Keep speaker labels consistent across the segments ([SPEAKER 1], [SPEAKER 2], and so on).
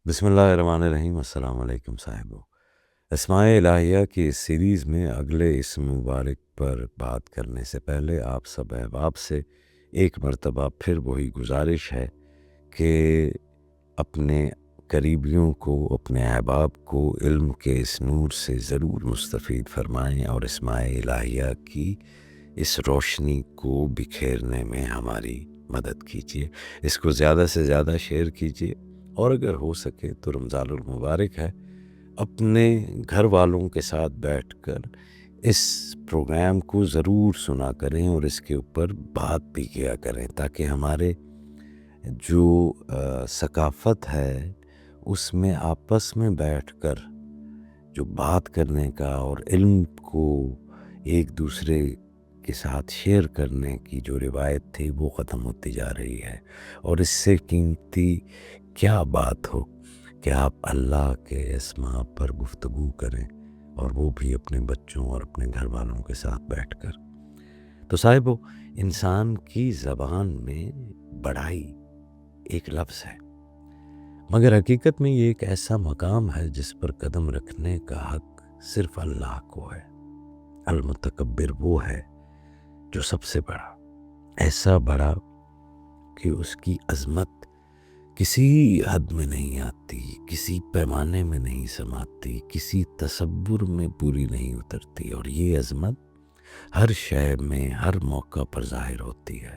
[SPEAKER 1] بسم اللہ الرحمن الرحیم۔ السلام علیکم صاحبو۔ اسماء الہیہ کی اس سیریز میں اگلے اسم مبارک پر بات کرنے سے پہلے آپ سب احباب سے ایک مرتبہ پھر وہی گزارش ہے کہ اپنے قریبیوں کو، اپنے احباب کو علم کے اس نور سے ضرور مستفید فرمائیں اور اسماء الہیہ کی اس روشنی کو بکھیرنے میں ہماری مدد کیجیے۔ اس کو زیادہ سے زیادہ شیئر کیجیے، اور اگر ہو سکے تو رمضان المبارک ہے، اپنے گھر والوں کے ساتھ بیٹھ کر اس پروگرام کو ضرور سنا کریں اور اس کے اوپر بات بھی کیا کریں، تاکہ ہمارے جو ثقافت ہے اس میں آپس میں بیٹھ کر جو بات کرنے کا اور علم کو ایک دوسرے کے ساتھ شیئر کرنے کی جو روایت تھی وہ ختم ہوتی جا رہی ہے۔ اور اس سے قیمتی کیا بات ہو کہ آپ اللہ کے اسماء پر گفتگو کریں، اور وہ بھی اپنے بچوں اور اپنے گھر والوں کے ساتھ بیٹھ کر۔ تو صاحبو، انسان کی زبان میں بڑائی ایک لفظ ہے، مگر حقیقت میں یہ ایک ایسا مقام ہے جس پر قدم رکھنے کا حق صرف اللہ کو ہے۔ المتکبر وہ ہے جو سب سے بڑا، ایسا بڑا کہ اس کی عظمت کسی حد میں نہیں آتی، کسی پیمانے میں نہیں سماتی، کسی تصور میں پوری نہیں اترتی، اور یہ عظمت ہر شے میں ہر موقع پر ظاہر ہوتی ہے،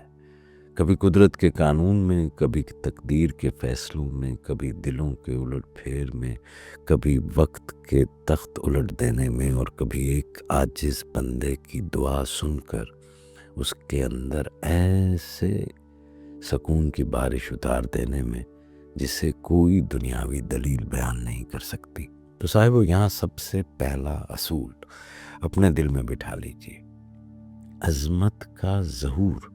[SPEAKER 1] کبھی قدرت کے قانون میں، کبھی تقدیر کے فیصلوں میں، کبھی دلوں کے الٹ پھیر میں، کبھی وقت کے تخت الٹ دینے میں، اور کبھی ایک عاجز بندے کی دعا سن کر اس کے اندر ایسے سکون کی بارش اتار دینے میں جسے کوئی دنیاوی دلیل بیان نہیں کر سکتی۔ تو صاحبو، یہاں سب سے پہلا اصول اپنے دل میں بٹھا لیجئے، عظمت کا ظہور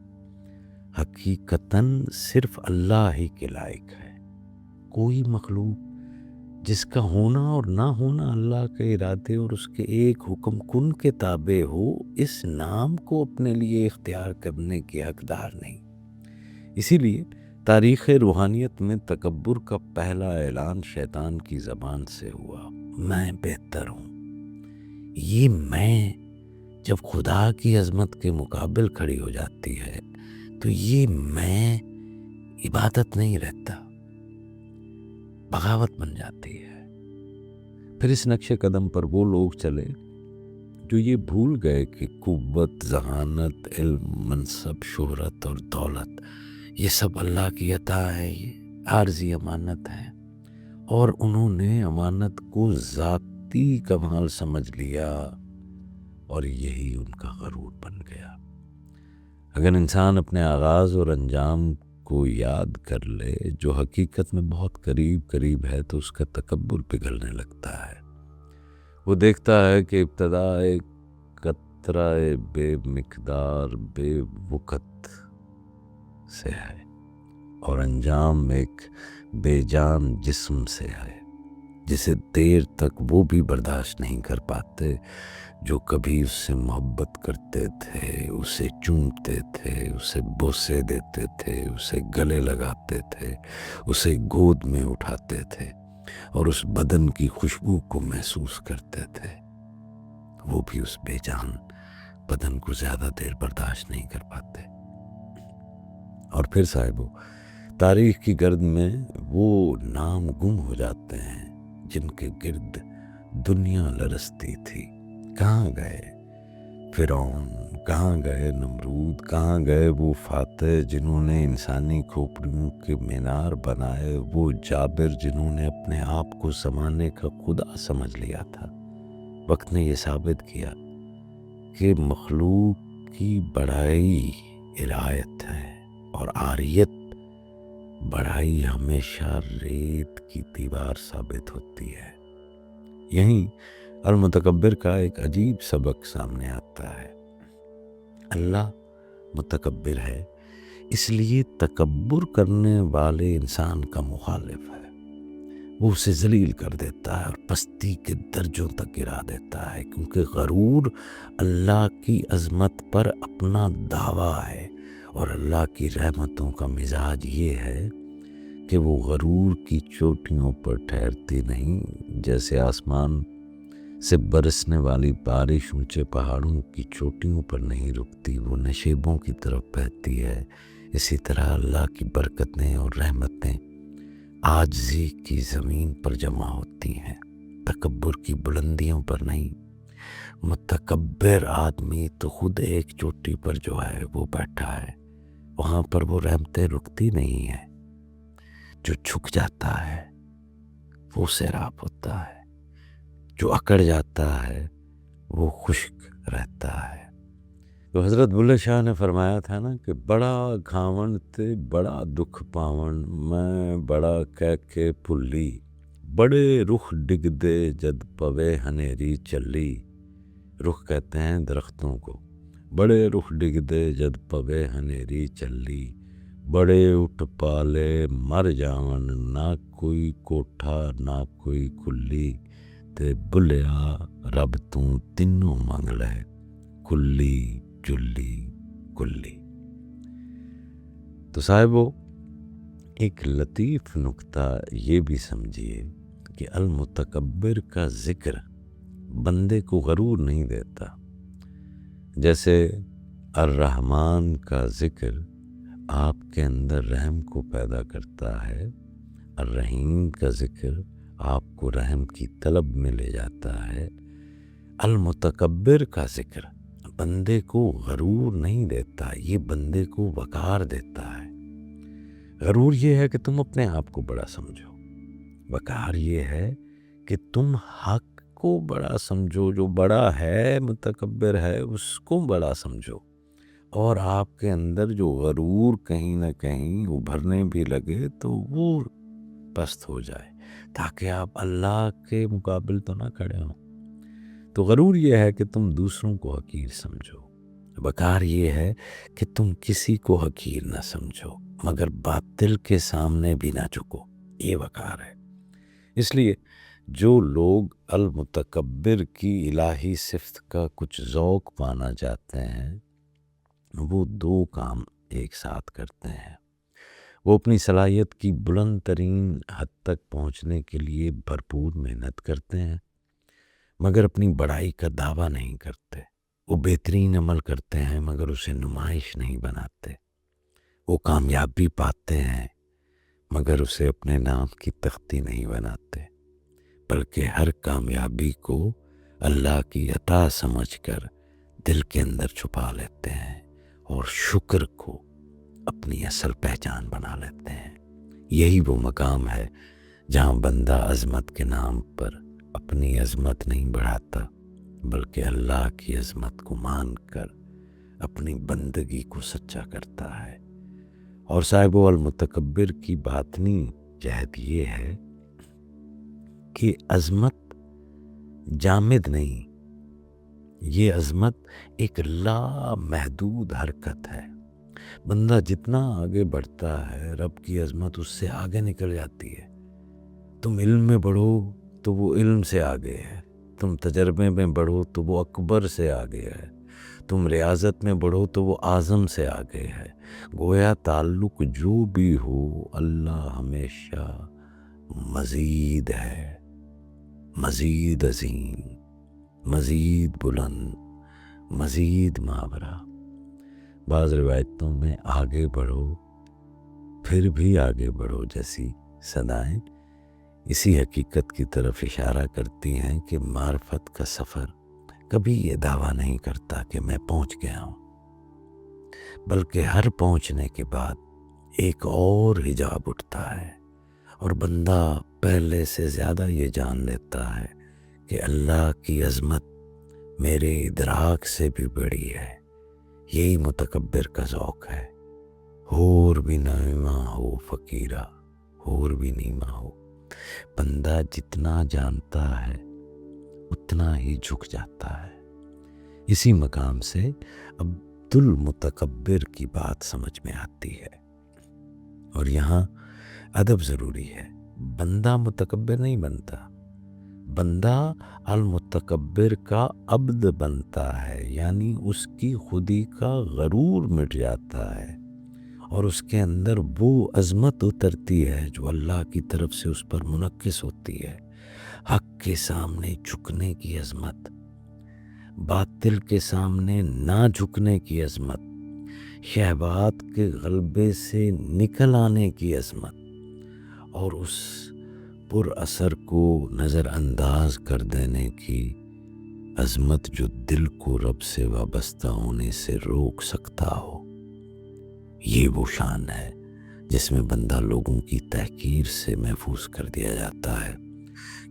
[SPEAKER 1] حقیقتاً صرف اللہ ہی کے لائق ہے۔ کوئی مخلوق جس کا ہونا اور نہ ہونا اللہ کے ارادے اور اس کے ایک حکم کن کے تابع ہو، اس نام کو اپنے لیے اختیار کرنے کے حقدار نہیں۔ اسی لیے تاریخ روحانیت میں تکبر کا پہلا اعلان شیطان کی زبان سے ہوا، میں بہتر ہوں۔ یہ میں جب خدا کی عظمت کے مقابل کھڑی ہو جاتی ہے تو یہ میں عبادت نہیں رہتا، بغاوت بن جاتی ہے۔ پھر اس نقش قدم پر وہ لوگ چلے جو یہ بھول گئے کہ قوت، ذہانت، علم، منصب، شہرت اور دولت یہ سب اللہ کی عطا ہے، یہ عارضی امانت ہے، اور انہوں نے امانت کو ذاتی کمال سمجھ لیا، اور یہی ان کا غرور بن گیا۔ اگر انسان اپنے آغاز اور انجام کو یاد کر لے جو حقیقت میں بہت قریب ہے، تو اس کا تکبر پگھلنے لگتا ہے۔ وہ دیکھتا ہے کہ ابتدا ایک قطرہ بے مقدار بے وقت سے ہے، اور انجام ایک بے جان جسم سے ہے، جسے دیر تک وہ بھی برداشت نہیں کر پاتے جو کبھی اس سے محبت کرتے تھے، اسے چومتے تھے، اسے بوسے دیتے تھے، اسے گلے لگاتے تھے، اسے گود میں اٹھاتے تھے، اور اس بدن کی خوشبو کو محسوس کرتے تھے۔ وہ بھی اس بے جان بدن کو زیادہ دیر برداشت نہیں کر پاتے۔ اور پھر صاحبو، تاریخ کی گرد میں وہ نام گم ہو جاتے ہیں جن کے گرد دنیا لرزتی تھی۔ کہاں گئے فرعون، کہاں گئے نمرود، کہاں گئے وہ فاتح جنہوں نے انسانی کھوپڑیوں کے مینار بنائے، وہ جابر جنہوں نے اپنے آپ کو زمانے کا خدا سمجھ لیا تھا۔ وقت نے یہ ثابت کیا کہ مخلوق کی بڑائی ارایت ہے، اور عاریت بڑائی ہمیشہ ریت کی دیوار ثابت ہوتی ہے۔ یہیں المتکبر کا ایک عجیب سبق سامنے آتا ہے۔ اللہ متکبر ہے، اس لیے تکبر کرنے والے انسان کا مخالف ہے۔ وہ اسے ذلیل کر دیتا ہے اور پستی کے درجوں تک گرا دیتا ہے، کیونکہ غرور اللہ کی عظمت پر اپنا دعویٰ ہے، اور اللہ کی رحمتوں کا مزاج یہ ہے کہ وہ غرور کی چوٹیوں پر ٹھہرتی نہیں، جیسے آسمان سے برسنے والی بارش اونچے پہاڑوں کی چوٹیوں پر نہیں رکتی، وہ نشیبوں کی طرف بہتی ہے۔ اسی طرح اللہ کی برکتیں اور رحمتیں عاجزی کی زمین پر جمع ہوتی ہیں، تکبر کی بلندیوں پر نہیں۔ متکبر آدمی تو خود ایک چوٹی پر جو ہے وہ بیٹھا ہے، وہاں پر وہ رحمتیں رکتی نہیں ہیں۔ جو جھک جاتا ہے وہ سیراب ہوتا ہے، جو اکڑ جاتا ہے وہ خشک رہتا ہے۔ تو حضرت بلے شاہ نے فرمایا تھا نا کہ بڑا گھاون تے بڑا دکھ پاون، میں بڑا کہہ کے پلی، بڑے رخ ڈگ دے جد پوے ہنیری چلی۔ رخ کہتے ہیں درختوں کو۔ بڑے رخ ڈگ دے جد پوے ہنیری چلی، بڑے اٹھ پالے مر جاون، نہ کوئی کوٹھا نہ کوئی کلی، تے بلیا رب توں تینوں منگ لے، کلی جلی کلی۔ تو صاحبو، ایک لطیف نکتہ یہ بھی سمجھیے کہ المتکبر کا ذکر بندے کو غرور نہیں دیتا، جیسے الرحمن کا ذکر آپ کے اندر رحم کو پیدا کرتا ہے، الرحیم کا ذکر آپ کو رحم کی طلب میں لے جاتا ہے، المتکبر کا ذکر بندے کو غرور نہیں دیتا، یہ بندے کو وقار دیتا ہے۔ غرور یہ ہے کہ تم اپنے آپ کو بڑا سمجھو، وقار یہ ہے کہ تم حق کو بڑا سمجھو، جو بڑا ہے متکبر ہے اس کو بڑا سمجھو، اور آپ کے اندر جو غرور کہیں نہ کہیں ابھرنے بھی لگے تو وہ پست ہو جائے، تاکہ آپ اللہ کے مقابل تو نہ کھڑے ہوں۔ تو غرور یہ ہے کہ تم دوسروں کو حقیر سمجھو، وقار یہ ہے کہ تم کسی کو حقیر نہ سمجھو مگر باطل کے سامنے بھی نہ جھکو، یہ وقار ہے۔ اس لیے جو لوگ المتکبر کی الہی صفت کا کچھ ذوق پانا چاہتے ہیں، وہ دو کام ایک ساتھ کرتے ہیں۔ وہ اپنی صلاحیت کی بلند ترین حد تک پہنچنے کے لیے بھرپور محنت کرتے ہیں، مگر اپنی بڑائی کا دعویٰ نہیں کرتے۔ وہ بہترین عمل کرتے ہیں مگر اسے نمائش نہیں بناتے۔ وہ کامیابی پاتے ہیں مگر اسے اپنے نام کی تختی نہیں بناتے، بلکہ ہر کامیابی کو اللہ کی عطا سمجھ کر دل کے اندر چھپا لیتے ہیں اور شکر کو اپنی اصل پہچان بنا لیتے ہیں۔ یہی وہ مقام ہے جہاں بندہ عظمت کے نام پر اپنی عظمت نہیں بڑھاتا، بلکہ اللہ کی عظمت کو مان کر اپنی بندگی کو سچا کرتا ہے۔ اور صاحب المتکبر کی باطنی جہت یہ ہے کہ عظمت جامد نہیں، یہ عظمت ایک لامحدود حرکت ہے۔ بندہ جتنا آگے بڑھتا ہے رب کی عظمت اس سے آگے نکل جاتی ہے۔ تم علم میں بڑھو تو وہ علم سے آگے ہے، تم تجربے میں بڑھو تو وہ اکبر سے آگے ہے، تم ریاضت میں بڑھو تو وہ اعظم سے آگے ہے۔ گویا تعلق جو بھی ہو اللہ ہمیشہ مزید ہے، مزید عظیم، مزید بلند، مزید ماورا۔ بعض روایتوں میں آگے بڑھو پھر بھی آگے بڑھو جیسی صدائیں اسی حقیقت کی طرف اشارہ کرتی ہیں کہ معرفت کا سفر کبھی یہ دعویٰ نہیں کرتا کہ میں پہنچ گیا ہوں، بلکہ ہر پہنچنے کے بعد ایک اور حجاب اٹھتا ہے اور بندہ پہلے سے زیادہ یہ جان لیتا ہے کہ اللہ کی عظمت میرے ادراک سے بھی بڑی ہے۔ یہی متکبر کا ذوق ہے۔ ہور بھی نیما ہو فقیرہ، ہور بھی نیما ہو۔ بندہ جتنا جانتا ہے اتنا ہی جھک جاتا ہے۔ اسی مقام سے عبد المتکبر کی بات سمجھ میں آتی ہے، اور یہاں ادب ضروری ہے۔ بندہ متکبر نہیں بنتا، بندہ المتکبر کا عبد بنتا ہے، یعنی اس کی خودی کا غرور مٹ جاتا ہے اور اس کے اندر وہ عظمت اترتی ہے جو اللہ کی طرف سے اس پر منعکس ہوتی ہے، حق کے سامنے جھکنے کی عظمت، باطل کے سامنے نہ جھکنے کی عظمت، شہوات کے غلبے سے نکل آنے کی عظمت، اور اس پر اثر کو نظر انداز کر دینے کی عظمت جو دل کو رب سے وابستہ ہونے سے روک سکتا ہو۔ یہ وہ شان ہے جس میں بندہ لوگوں کی تحقیر سے محفوظ کر دیا جاتا ہے،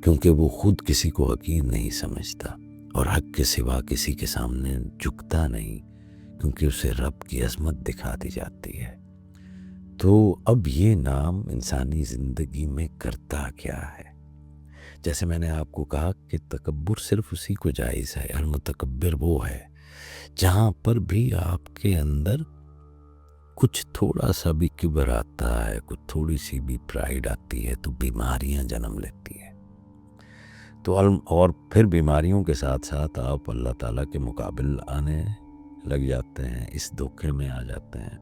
[SPEAKER 1] کیونکہ وہ خود کسی کو حقیر نہیں سمجھتا اور حق کے سوا کسی کے سامنے جھکتا نہیں، کیونکہ اسے رب کی عظمت دکھا دی جاتی ہے۔ تو اب یہ نام انسانی زندگی میں کرتا کیا ہے؟ جیسے میں نے آپ کو کہا کہ تکبر صرف اسی کو جائز ہے، المتکبر وہ ہے جہاں پر بھی آپ کے اندر کچھ تھوڑا سا بھی کبر آتا ہے، کچھ تھوڑی سی بھی پرائیڈ آتی ہے تو بیماریاں جنم لیتی ہیں۔ تو اور پھر بیماریوں کے ساتھ ساتھ آپ اللہ تعالیٰ کے مقابل آنے لگ جاتے ہیں، اس دھوکے میں آ جاتے ہیں۔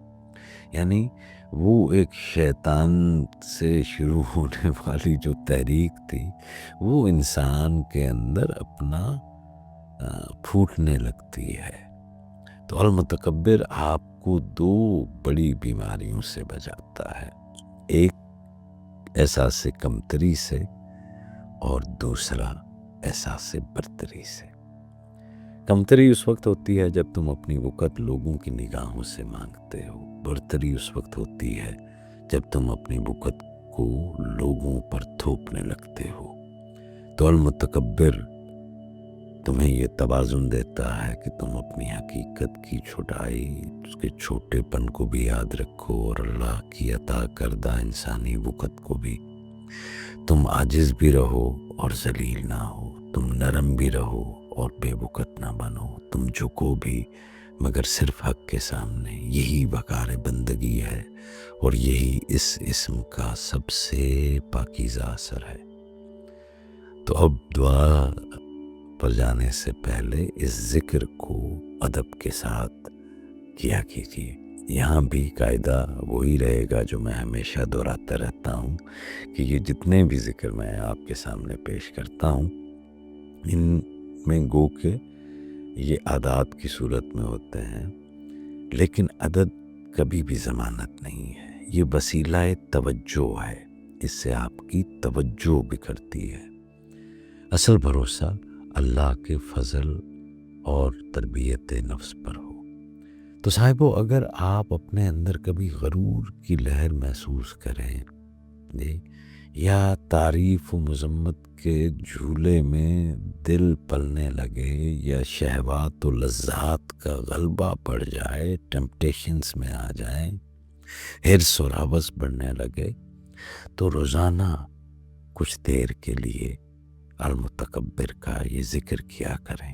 [SPEAKER 1] یعنی وہ ایک شیطان سے شروع ہونے والی جو تحریک تھی وہ انسان کے اندر اپنا پھوٹنے لگتی ہے۔ تو المتکبر آپ کو دو بڑی بیماریوں سے بچاتا ہے، ایک احساس کمتری سے اور دوسرا احساس برتری سے۔ کمتری اس وقت ہوتی ہے جب تم اپنی وقت لوگوں کی نگاہوں سے مانگتے ہو، برتری اس وقت ہوتی ہے جب تم اپنی وقت کو لوگوں پر تھوپنے لگتے ہو۔ تو المتکبر تمہیں یہ توازن دیتا ہے کہ تم اپنی حقیقت کی چھوٹائی، اس کے چھوٹے پن کو بھی یاد رکھو اور اللہ کی عطا کردہ انسانی وقت کو بھی۔ تم عاجز بھی رہو اور ذلیل نہ ہو، تم نرم بھی رہو اور بے وقت نہ بنو، تم جھکو بھی مگر صرف حق کے سامنے۔ یہی وقار بندگی ہے اور یہی اس اسم کا سب سے پاکیزہ اثر ہے۔ تو اب دعا پر جانے سے پہلے اس ذکر کو ادب کے ساتھ کیا کیجیے۔ یہاں بھی قاعدہ وہی رہے گا جو میں ہمیشہ دہراتا رہتا ہوں کہ یہ جتنے بھی ذکر میں آپ کے سامنے پیش کرتا ہوں ان میں گو کہ یہ عادات کی صورت میں ہوتے ہیں، لیکن عدد کبھی بھی ضمانت نہیں ہے، یہ وسیلہ توجہ ہے، اس سے آپ کی توجہ بکھرتی ہے۔ اصل بھروسہ اللہ کے فضل اور تربیت نفس پر ہو۔ تو صاحبو، اگر آپ اپنے اندر کبھی غرور کی لہر محسوس کریں یا تعریف و مذمت کے جھولے میں دل پلنے لگے یا شہوات و لذات کا غلبہ پڑ جائے، ٹیمپٹیشنز میں آ جائیں، حرص اور ہوس بڑھنے لگے، تو روزانہ کچھ دیر کے لیے المتکبر کا یہ ذکر کیا کریں،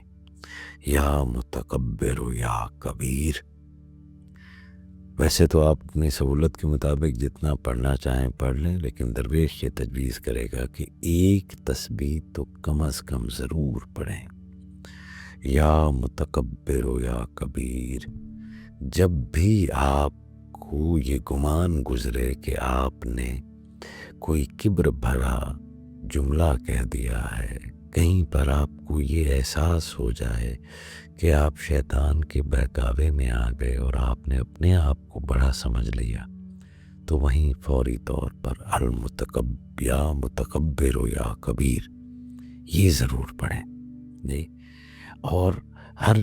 [SPEAKER 1] یا متکبر یا کبیر۔ ویسے تو آپ اپنی سہولت کے مطابق جتنا پڑھنا چاہیں پڑھ لیں، لیکن درویش یہ تجویز کرے گا کہ ایک تسبیح تو کم از کم ضرور پڑھیں، یا متکبر یا کبیر۔ جب بھی آپ کو یہ گمان گزرے کہ آپ نے کوئی کبر بھرا جملہ کہہ دیا ہے، کہیں پر آپ کو یہ احساس ہو جائے کہ آپ شیطان کے بہکاوے میں آ گئے اور آپ نے اپنے آپ کو بڑا سمجھ لیا، تو وہیں فوری طور پر یا متکبر یا کبیر یہ ضرور پڑھیں جی، اور ہر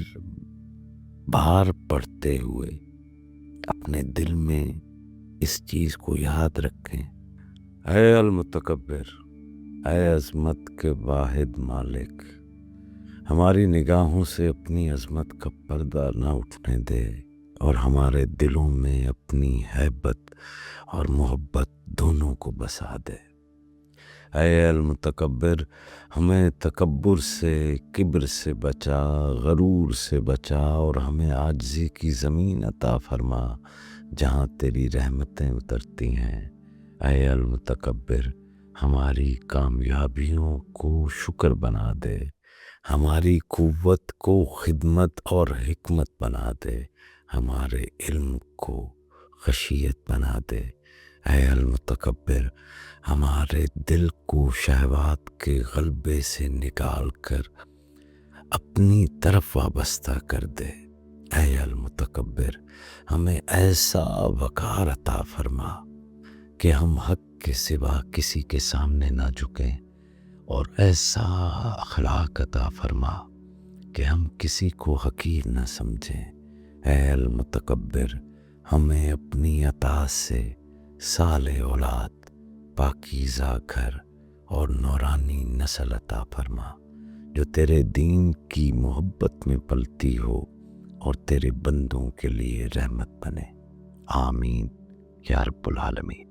[SPEAKER 1] بار پڑھتے ہوئے اپنے دل میں اس چیز کو یاد رکھیں، اے المتکبر، اے عظمت کے واحد مالک، ہماری نگاہوں سے اپنی عظمت کا پردہ نہ اٹھنے دے اور ہمارے دلوں میں اپنی ہیبت اور محبت دونوں کو بسا دے۔ اے المتکبر، ہمیں تکبر سے، کبر سے بچا، غرور سے بچا اور ہمیں عاجزی کی زمین عطا فرما جہاں تیری رحمتیں اترتی ہیں۔ اے المتکبر، ہماری کامیابیوں کو شکر بنا دے، ہماری قوت کو خدمت اور حکمت بنا دے، ہمارے علم کو خشیت بنا دے۔ اے المتکبر، ہمارے دل کو شہوات کے غلبے سے نکال کر اپنی طرف وابستہ کر دے۔ اے المتکبر، ہمیں ایسا وقار عطا فرما کہ ہم حق کے سوا کسی کے سامنے نہ جھکیں، اور ایسا اخلاق عطا فرما کہ ہم کسی کو حقیر نہ سمجھیں۔ اے المتکبر، ہمیں اپنی عطا سے صالح اولاد، پاکیزہ گھر اور نورانی نسل عطا فرما، جو تیرے دین کی محبت میں پلتی ہو اور تیرے بندوں کے لیے رحمت بنے۔ آمین یا رب العالمین۔